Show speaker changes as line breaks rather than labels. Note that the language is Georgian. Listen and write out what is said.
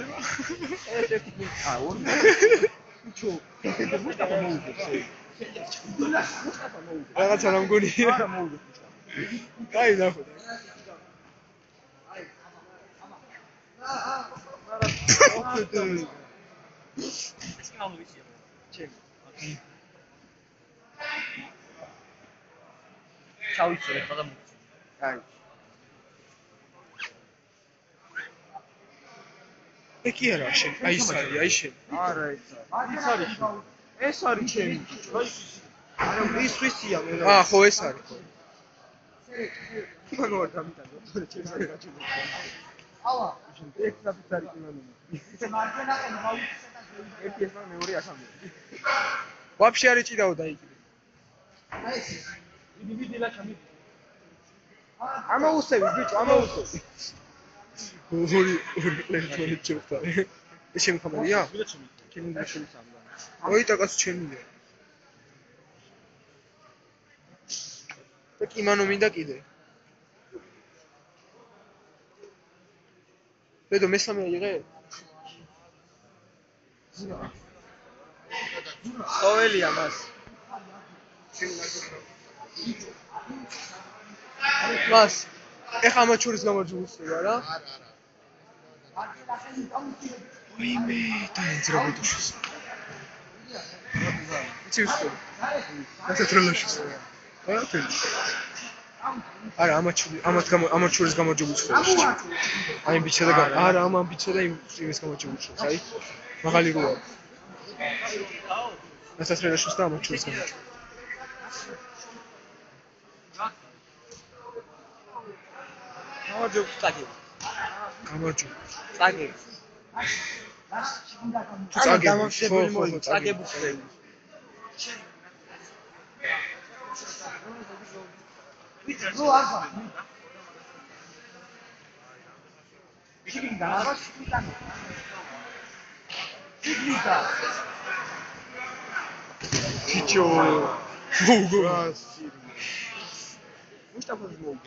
ეს ერთი გუნდა ორი ჩუ მუსტაფა მოუგებს
რაღაცა რა მგონია
არა მოუგებს
კაი ნახო
ეს კაუნ ვიცია ჩემი ჩავიცე ხა და მოგწი
კაი ეკი არა შენ აი ეს არის აი შენ
არა ეს არის ჩემი არა ის ვისია მე
ხო ეს არის ხო
მანო არ გამიტანო თორე ჩემს არ გაჩვენე ავა ეს საფიცარი კინონი ერთი ეს მეორე ახამე
ვაფშე არ ეჭიდაოდა იქ
ვიდილა ჩამი ამაუსები ბიჭო ამაუსები
ორი პლეიტონი ჩოხტა ეს ჩემი ხამერია
ჩემი გაშენი სამდა
ოი ტაკას ჩემია და კიმანო მინდა კიდე ბედო მესამე აიღე
ყოველია მას
მას ეხა ამ ჩურის გამარჯვებულსა რა ვიმე დაინძრა ბუდუშის იცი უსწორ ასეტროლაშის არა თელი არა ამ ჩურის გამარჯვებულსა აი ბიჭა და არა ამ ბიჭა და იმის გამარჯვებულსა აი მაღალი როა ასეტროლაშის და ამ ჩურის გამარჯვებულსა
გამარჯვებული სტაკი
გამარჯვებული
სტაკი გამარჯვებული მოი სტაკებუხები ვიძო არბა შიგნიდან არა შიგნიდან შიგნიდან
ბიჭო მოუგო
მუსტაფას მოუგო